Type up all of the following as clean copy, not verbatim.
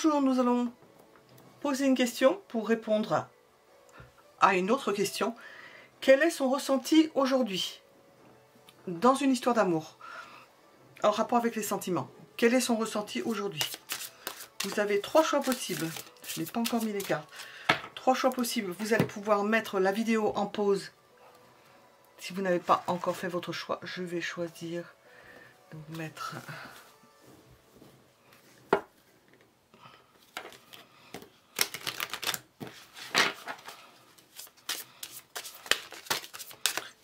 Bonjour, nous allons poser une question pour répondre à une autre question. Quel est son ressenti aujourd'hui dans une histoire d'amour en rapport avec les sentiments? Quel est son ressenti aujourd'hui? Vous avez 3 choix possibles. Je n'ai pas encore mis les cartes. 3 choix possibles. Vous allez pouvoir mettre la vidéo en pause. Si vous n'avez pas encore fait votre choix, je vais choisir de mettre...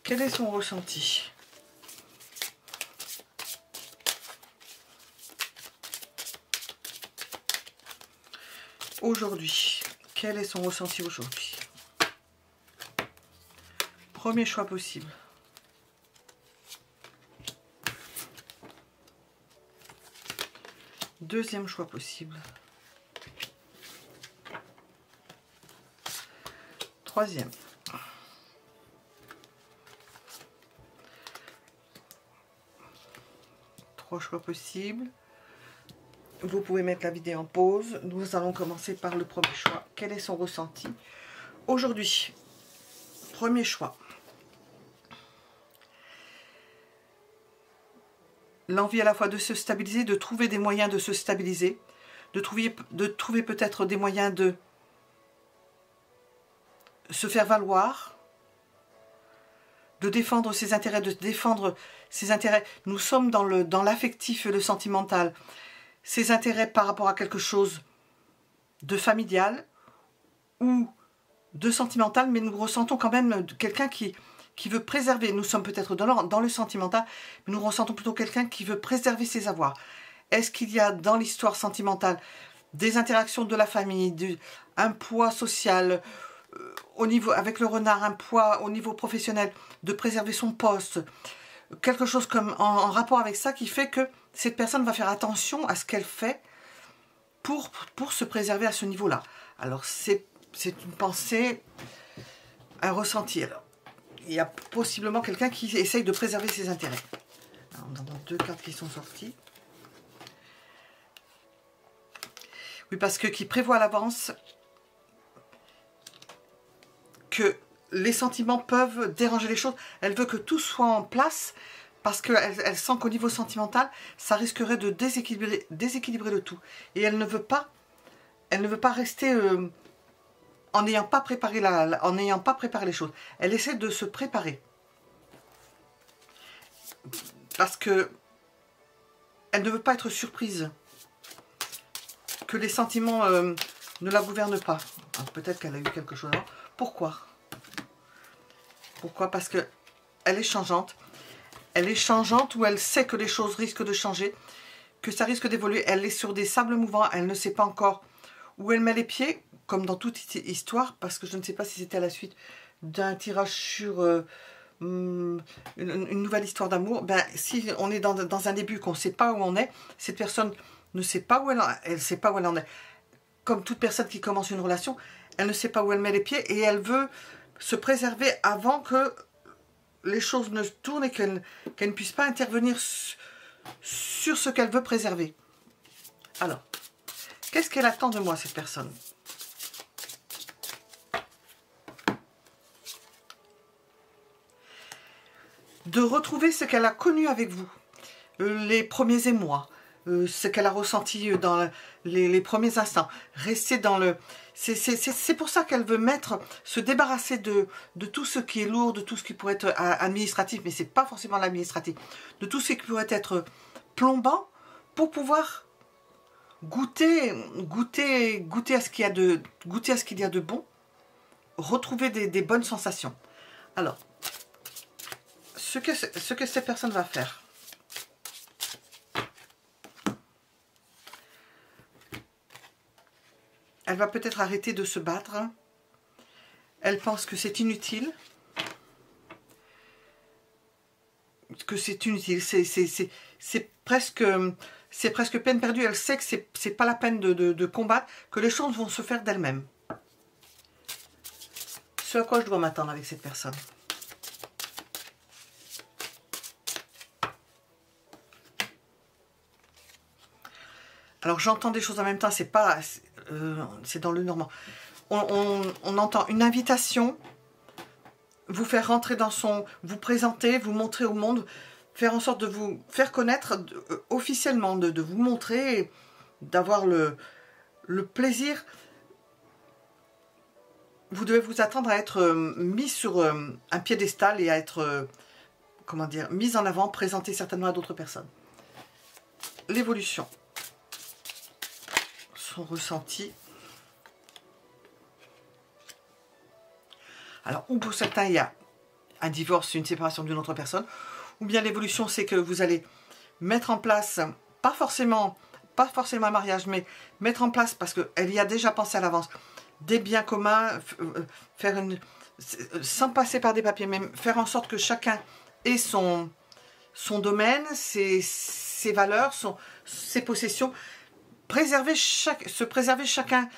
Quel est son ressenti? Aujourd'hui, quel est son ressenti aujourd'hui? Premier choix possible. Deuxième choix possible. Troisième. Trois choix possibles. Vous pouvez mettre la vidéo en pause. Nous allons commencer par le premier choix. Quel est son ressenti aujourd'hui? Premier choix. L'envie à la fois de se stabiliser, de trouver des moyens de se stabiliser, de trouver peut-être des moyens de se faire valoir, de défendre ses intérêts, Nous sommes dans l'affectif et le sentimental. Ses intérêts par rapport à quelque chose de familial ou de sentimental, mais nous ressentons quand même quelqu'un qui veut préserver. Nous sommes peut-être dans le sentimental, mais nous ressentons plutôt quelqu'un qui veut préserver ses avoirs. Est-ce qu'il y a dans l'histoire sentimentale des interactions de la famille, un poids social au niveau avec le renard, un poids au niveau professionnel, de préserver son poste, quelque chose comme en rapport avec ça qui fait que cette personne va faire attention à ce qu'elle fait pour se préserver à ce niveau-là. Alors c'est une pensée, un ressenti. Alors, il y a possiblement quelqu'un qui essaye de préserver ses intérêts. Alors, on a 2 cartes qui sont sorties. Oui, parce que qui prévoit à l'avance que les sentiments peuvent déranger les choses. Elle veut que tout soit en place parce qu'elle sent qu'au niveau sentimental, ça risquerait de déséquilibrer le tout. Et elle ne veut pas rester en n'ayant pas préparé les choses. Elle essaie de se préparer. Parce que elle ne veut pas être surprise. Que les sentiments ne la gouvernent pas. Peut-être qu'elle a eu quelque chose avant. Pourquoi? Pourquoi? Parce que elle est changeante. Elle est changeante où elle sait que les choses risquent de changer, que ça risque d'évoluer. Elle est sur des sables mouvants. Elle ne sait pas encore où elle met les pieds, comme dans toute histoire, parce que je ne sais pas si c'était à la suite d'un tirage sur une nouvelle histoire d'amour. Ben, si on est dans un début, qu'on ne sait pas où on est, cette personne ne sait pas où elle sait pas où elle en est. Comme toute personne qui commence une relation, elle ne sait pas où elle met les pieds et elle veut se préserver avant que les choses ne tournent et qu'elle ne puisse pas intervenir sur ce qu'elle veut préserver. Alors, qu'est-ce qu'elle attend de moi, cette personne? De retrouver ce qu'elle a connu avec vous, les premiers émois, ce qu'elle a ressenti dans les premiers instants. Rester dans le... C'est pour ça qu'elle veut se débarrasser de tout ce qui est lourd, de tout ce qui pourrait être administratif, mais c'est pas forcément l'administratif, de tout ce qui pourrait être plombant pour pouvoir goûter à ce qu'il y a de bon, retrouver des bonnes sensations. Alors, ce que cette personne va faire, elle va peut-être arrêter de se battre. Elle pense que c'est inutile. C'est presque peine perdue. Elle sait que c'est pas la peine de combattre, que les choses vont se faire d'elles-mêmes. Ce à quoi je dois m'attendre avec cette personne. Alors j'entends des choses en même temps, c'est pas... c'est dans le normand. On entend une invitation, vous faire rentrer dans son... vous présenter, vous montrer au monde, faire en sorte de vous faire connaître officiellement, de vous montrer, d'avoir le plaisir. Vous devez vous attendre à être mis sur un piédestal et à être, comment dire, mis en avant, présenté certainement à d'autres personnes. L'évolution. Son ressenti. Alors, ou pour certains, il y a un divorce, une séparation d'une autre personne, ou bien l'évolution, c'est que vous allez mettre en place, pas forcément un mariage, mais mettre en place, parce qu'elle y a déjà pensé à l'avance, des biens communs, faire sans passer par des papiers, mais faire en sorte que chacun ait son domaine, ses valeurs, ses possessions, se préserver chacun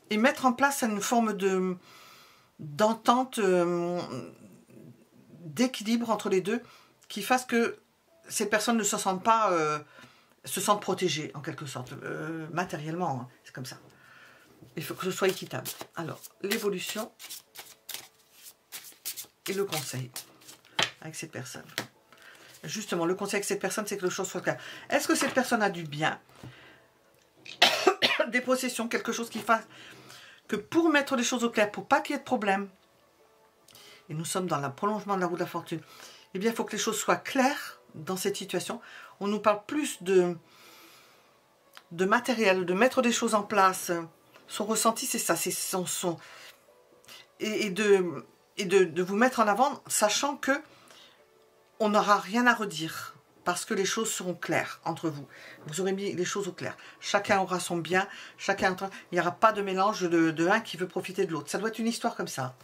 et mettre en place une forme d'entente, d'équilibre entre les deux, qui fasse que ces personnes ne se sentent pas, se sentent protégées en quelque sorte, matériellement, hein, c'est comme ça. Il faut que ce soit équitable. Alors, l'évolution et le conseil avec cette personne. Justement, le conseil avec cette personne, c'est que les choses soient claires. Est-ce que cette personne a du bien, des possessions, quelque chose qui fasse que pour mettre les choses au clair, pour pas qu'il y ait de problème, et nous sommes dans le prolongement de la roue de la fortune, eh bien, il faut que les choses soient claires dans cette situation. On nous parle plus de matériel, de mettre des choses en place. Son ressenti, c'est ça, c'est son et de vous mettre en avant, sachant que on n'aura rien à redire, parce que les choses seront claires entre vous. Vous aurez mis les choses au clair. Chacun aura son bien, il n'y aura pas de mélange de un qui veut profiter de l'autre. Ça doit être une histoire comme ça.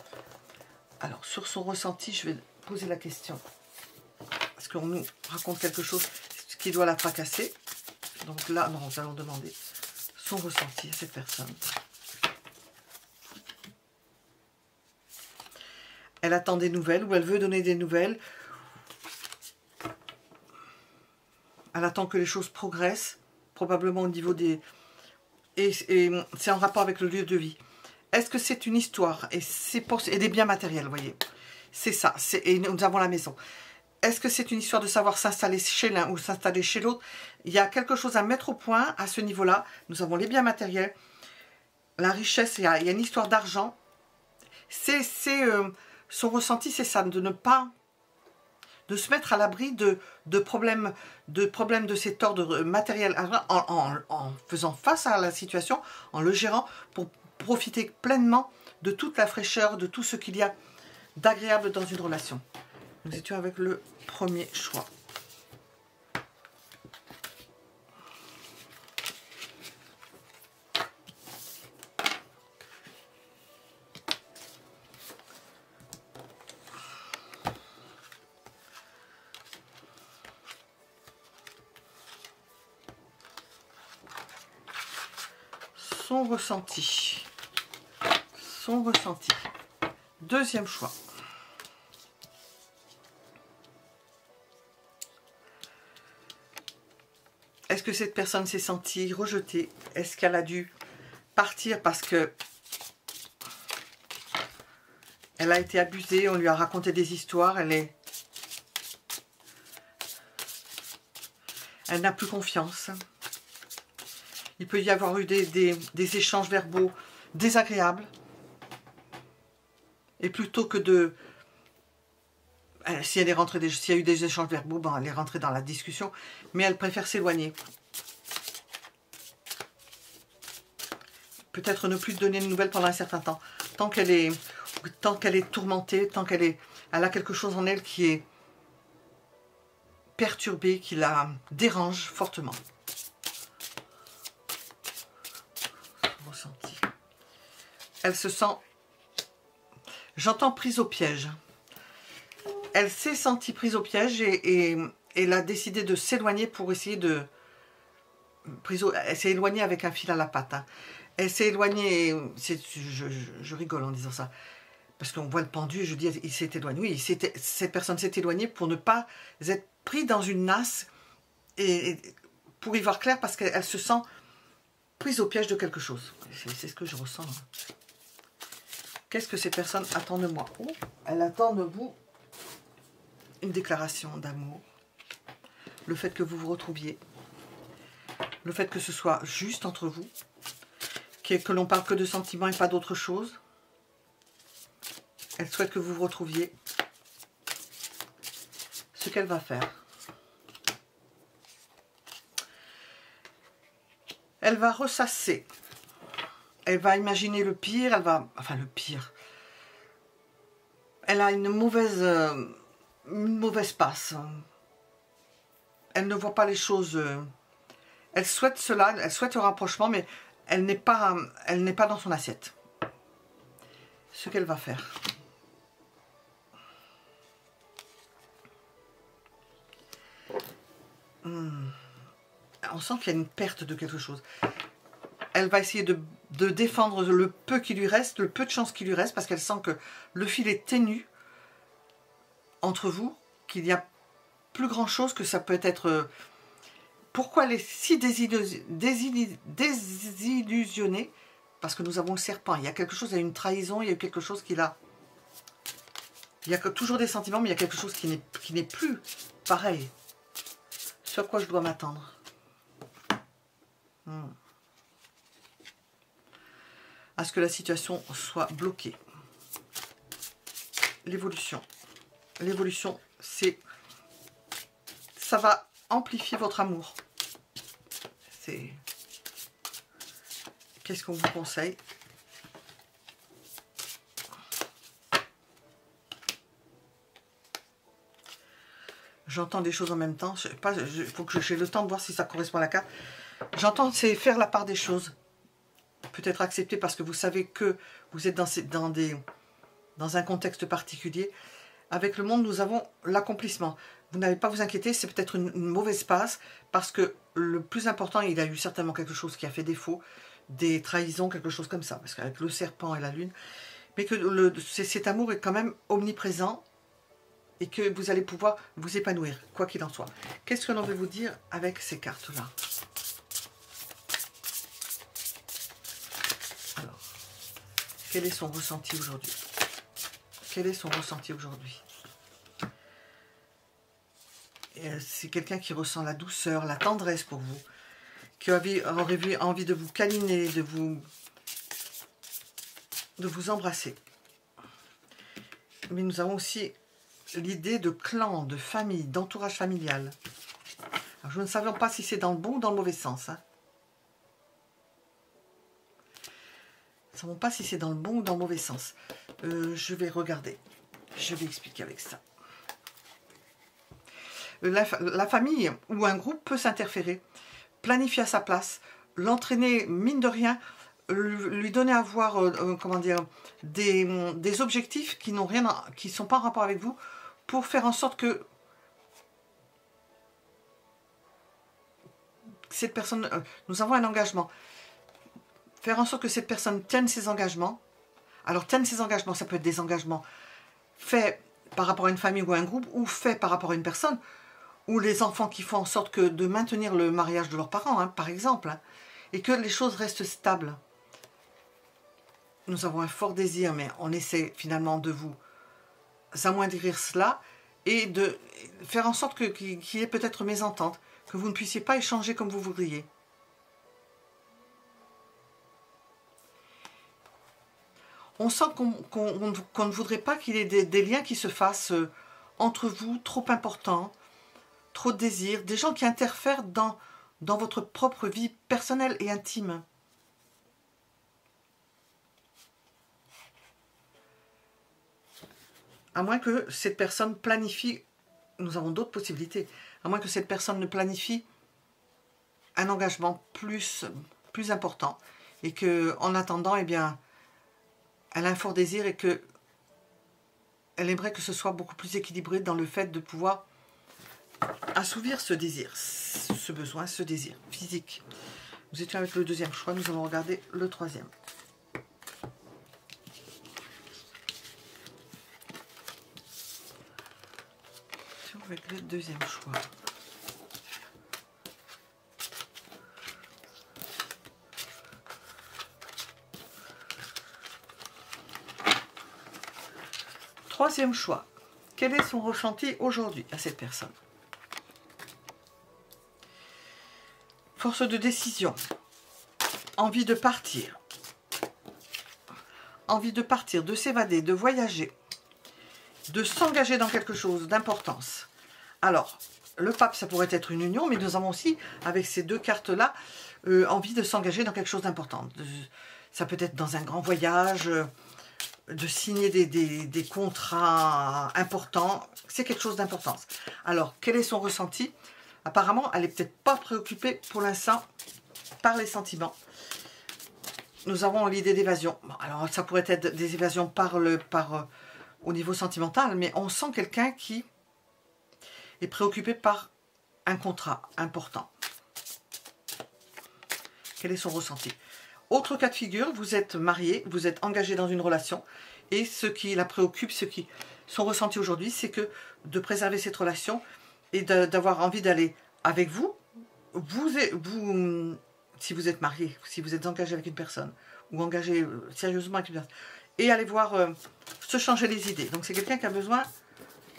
Alors, sur son ressenti, je vais poser la question. Parce qu'on nous raconte quelque chose qui doit la fracasser. Donc là, non, nous allons demander son ressenti à cette personne. Elle attend des nouvelles ou elle veut donner des nouvelles. Elle attend que les choses progressent, probablement au niveau des... Et c'est en rapport avec le lieu de vie. Est-ce que c'est une histoire et des biens matériels, vous voyez. C'est ça, et nous avons la maison. Est-ce que c'est une histoire de savoir s'installer chez l'un ou s'installer chez l'autre? Il y a quelque chose à mettre au point à ce niveau-là. Nous avons les biens matériels, la richesse, il y a une histoire d'argent. Son ressenti, c'est ça, de ne pas... de se mettre à l'abri de problèmes de cet ordre matériel en faisant face à la situation, en le gérant pour profiter pleinement de toute la fraîcheur, de tout ce qu'il y a d'agréable dans une relation. Nous étions avec le premier choix. Son ressenti. Son ressenti. Deuxième choix. Est-ce que cette personne s'est sentie rejetée? Est-ce qu'elle a dû partir parce que elle a été abusée, on lui a raconté des histoires, elle n'a plus confiance. Il peut y avoir eu des échanges verbaux désagréables. Et plutôt que de... Si elle est rentrée, s'il y a eu des échanges verbaux, bon, elle est rentrée dans la discussion, mais elle préfère s'éloigner. Peut-être ne plus donner de nouvelles pendant un certain temps. Tant qu'elle est tourmentée, tant qu'elle a quelque chose en elle qui est perturbé, qui la dérange fortement. Ressenti. Elle se sent... J'entends prise au piège. Elle s'est sentie prise au piège et elle a décidé de s'éloigner pour essayer de... Elle s'est éloignée avec un fil à la patte. Hein. Elle s'est éloignée... Je rigole en disant ça. Parce qu'on voit le pendu, je dis, il s'est éloigné. Oui, cette personne s'est éloignée pour ne pas être pris dans une nasse et pour y voir clair parce qu'elle se sent prise au piège de quelque chose. C'est ce que je ressens. Hein. Qu'est-ce que ces personnes attendent de moi? Oh, elles attendent de vous une déclaration d'amour. Le fait que vous vous retrouviez. Le fait que ce soit juste entre vous. Que l'on parle que de sentiments et pas d'autre chose. Elle souhaite que vous vous retrouviez. Ce qu'elle va faire. Elle va ressasser. Elle va imaginer le pire. Elle va... Enfin, le pire. Elle a une mauvaise passe. Elle ne voit pas les choses... Elle souhaite cela. Elle souhaite le rapprochement, mais elle n'est pas dans son assiette. Ce qu'elle va faire. On sent qu'il y a une perte de quelque chose. Elle va essayer de défendre le peu qui lui reste, le peu de chance qui lui reste, parce qu'elle sent que le fil est ténu entre vous, qu'il y a plus grand chose, que ça peut être... Pourquoi elle est si désillusionnée? Parce que nous avons le serpent. Il y a quelque chose, il y a une trahison, il y a quelque chose qui l'a... Il y a toujours des sentiments, mais il y a quelque chose qui n'est plus pareil. Sur quoi je dois m'attendre? À ce que la situation soit bloquée. L'évolution. L'évolution, c'est... Ça va amplifier votre amour. C'est... Qu'est-ce qu'on vous conseille? J'entends des choses en même temps. Il faut que j'ai le temps de voir si ça correspond à la carte. J'entends, c'est faire la part des choses. Peut-être accepter parce que vous savez que vous êtes dans un contexte particulier. Avec le monde, nous avons l'accomplissement. Vous n'avez pas à vous inquiéter, c'est peut-être une mauvaise passe parce que le plus important, il a eu certainement quelque chose qui a fait défaut, des trahisons, quelque chose comme ça. Parce qu'avec le serpent et la lune, mais que cet amour est quand même omniprésent et que vous allez pouvoir vous épanouir, quoi qu'il en soit. Qu'est-ce que l'on veut vous dire avec ces cartes-là? Alors, quel est son ressenti aujourd'hui? Quel est son ressenti aujourd'hui? C'est quelqu'un qui ressent la douceur, la tendresse pour vous, qui aurait envie de vous câliner, de vous embrasser. Mais nous avons aussi l'idée de clan, de famille, d'entourage familial. Alors, je ne savais pas si c'est dans le bon ou dans le mauvais sens. Hein. Nous ne savons pas si c'est dans le bon ou dans le mauvais sens. Je vais regarder. Je vais expliquer avec ça. La famille ou un groupe peut s'interférer, planifier à sa place, l'entraîner, mine de rien, lui donner à voir comment dire, des objectifs qui n'ont rien, qui sont pas en rapport avec vous, pour faire en sorte que cette personne, nous avons un engagement, faire en sorte que cette personne tienne ses engagements. Alors tienne ses engagements, ça peut être des engagements faits par rapport à une famille ou à un groupe, ou faits par rapport à une personne, ou les enfants qui font en sorte que de maintenir le mariage de leurs parents, hein, par exemple, hein, et que les choses restent stables. Nous avons un fort désir, mais on essaie finalement de vous amoindrir cela et de faire en sorte qu'il y ait peut-être mésentente, que vous ne puissiez pas échanger comme vous voudriez. On sent qu'on ne voudrait pas qu'il y ait des liens qui se fassent entre vous, trop importants, trop de désirs, des gens qui interfèrent dans votre propre vie personnelle et intime. À moins que cette personne planifie, nous avons d'autres possibilités, à moins que cette personne ne planifie un engagement plus important et que, en attendant, eh bien, elle a un fort désir et que elle aimerait que ce soit beaucoup plus équilibré dans le fait de pouvoir assouvir ce désir, ce besoin, ce désir physique. Nous étions avec le deuxième choix, nous allons regarder le troisième. Avec le deuxième choix. troisième choix. Quel est son ressenti aujourd'hui à cette personne? Force de décision. Envie de partir. Envie de partir, de s'évader, de voyager. De s'engager dans quelque chose d'importance. Alors, le pape, ça pourrait être une union, mais nous avons aussi, avec ces deux cartes-là, envie de s'engager dans quelque chose d'important. Ça peut être dans un grand voyage, de signer des contrats importants. C'est quelque chose d'important. Alors, quel est son ressenti? Apparemment, elle n'est peut-être pas préoccupée pour l'instant par les sentiments. Nous avons l'idée d'évasion. Bon, alors, ça pourrait être des évasions au niveau sentimental, mais on sent quelqu'un qui est préoccupé par un contrat important. Quel est son ressenti? Autre cas de figure, vous êtes marié, vous êtes engagé dans une relation, et ce qui la préoccupe, son ressenti aujourd'hui, c'est que de préserver cette relation et d'avoir envie d'aller avec vous, si vous êtes marié, si vous êtes engagé avec une personne, ou engagé sérieusement avec une personne, et aller voir se changer les idées. Donc c'est quelqu'un qui a besoin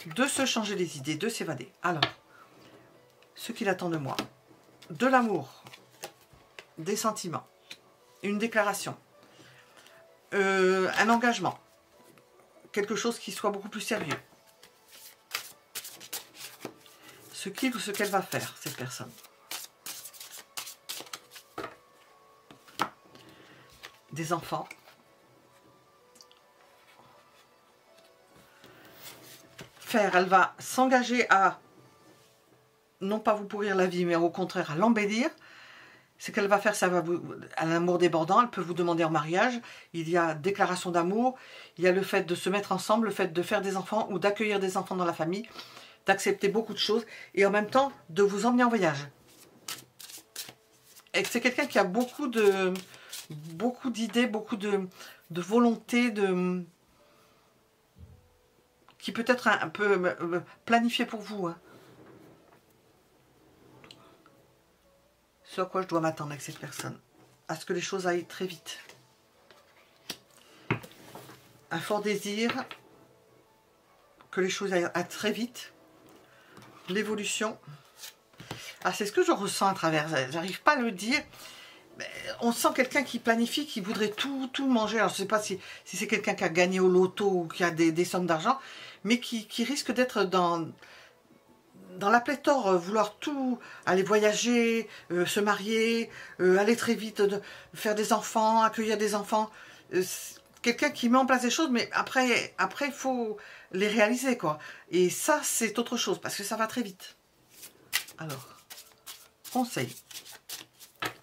de se changer les idées, de s'évader. Alors, ce qu'il attend de moi, de l'amour, des sentiments, une déclaration, un engagement, quelque chose qui soit beaucoup plus sérieux. Ce qu'il ou ce qu'elle va faire, cette personne. Des enfants. Elle va s'engager à, non pas vous pourrir la vie, mais au contraire à l'embellir. Ce qu'elle va faire, ça va vous, à l'amour débordant, elle peut vous demander en mariage. Il y a déclaration d'amour, il y a le fait de se mettre ensemble, le fait de faire des enfants ou d'accueillir des enfants dans la famille, d'accepter beaucoup de choses et en même temps de vous emmener en voyage. Et c'est quelqu'un qui a beaucoup d'idées, beaucoup de volonté, qui peut être un peu planifié pour vous. Hein. Ce à quoi je dois m'attendre avec cette personne. À ce que les choses aillent très vite. Un fort désir. Que les choses aillent très vite. L'évolution. Ah, c'est ce que je ressens à travers. J'arrive pas à le dire. Mais on sent quelqu'un qui planifie, qui voudrait tout manger. Alors je ne sais pas si c'est quelqu'un qui a gagné au loto ou qui a des sommes d'argent. Mais qui risque d'être dans la pléthore, vouloir tout, aller voyager, se marier, aller très vite, faire des enfants, accueillir des enfants. Quelqu'un qui met en place des choses, mais après il faut les réaliser, quoi. Et ça, c'est autre chose, parce que ça va très vite. Alors, conseil.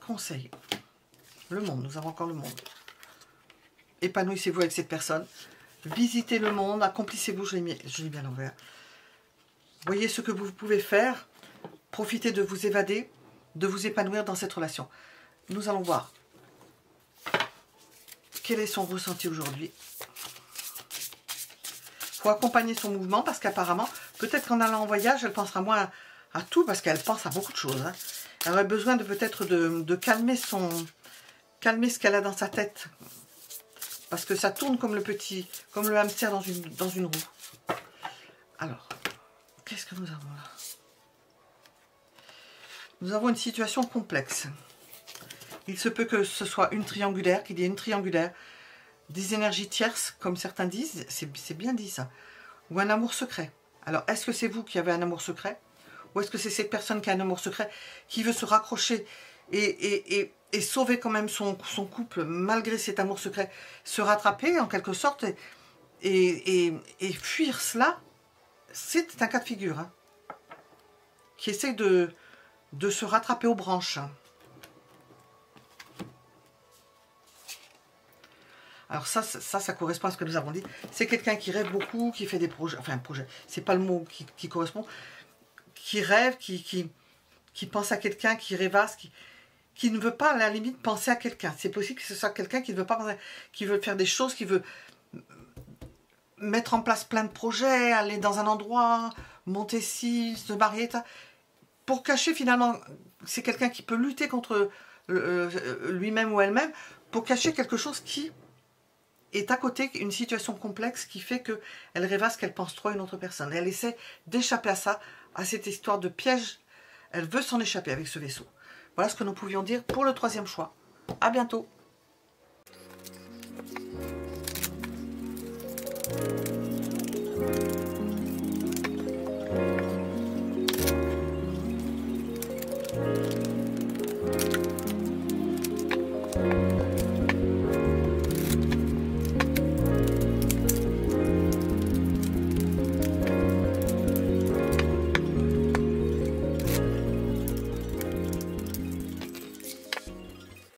Conseil. Le monde, nous avons encore le monde. Épanouissez-vous avec cette personne. Visitez le monde, accomplissez-vous, je l'ai mis à l'envers. Voyez ce que vous pouvez faire. Profitez de vous évader, de vous épanouir dans cette relation. Nous allons voir quel est son ressenti aujourd'hui. Il faut accompagner son mouvement parce qu'apparemment, peut-être qu'en allant en voyage, elle pensera moins à tout parce qu'elle pense à beaucoup de choses. Hein. Elle aurait besoin de peut-être de calmer ce qu'elle a dans sa tête. Parce que ça tourne comme le hamster dans une roue. Alors, qu'est-ce que nous avons là? Nous avons une situation complexe. Il se peut que ce soit une triangulaire, qu'il y ait une triangulaire, des énergies tierces, comme certains disent, c'est bien dit ça, ou un amour secret. Alors, est-ce que c'est vous qui avez un amour secret? Ou est-ce que c'est cette personne qui a un amour secret, qui veut se raccrocher et sauver quand même son couple, malgré cet amour secret, se rattraper en quelque sorte, et fuir cela? C'est un cas de figure, hein, qui essaie de se rattraper aux branches. Alors ça correspond à ce que nous avons dit. C'est quelqu'un qui rêve beaucoup, qui fait des projets, enfin projet, c'est pas le mot qui correspond, qui rêve, qui pense à quelqu'un, qui rêvasse, qui ne veut pas à la limite penser à quelqu'un. C'est possible que ce soit quelqu'un qui ne veut pas penser, qui veut faire des choses, qui veut mettre en place plein de projets, aller dans un endroit, monter ci, se marier, pour cacher finalement, c'est quelqu'un qui peut lutter contre lui-même ou elle-même, pour cacher quelque chose qui est à côté une situation complexe qui fait qu'elle rêvasse qu'elle pense trop à une autre personne. Et elle essaie d'échapper à ça, à cette histoire de piège. Elle veut s'en échapper avec ce vaisseau. Voilà ce que nous pouvions dire pour le troisième choix. À bientôt.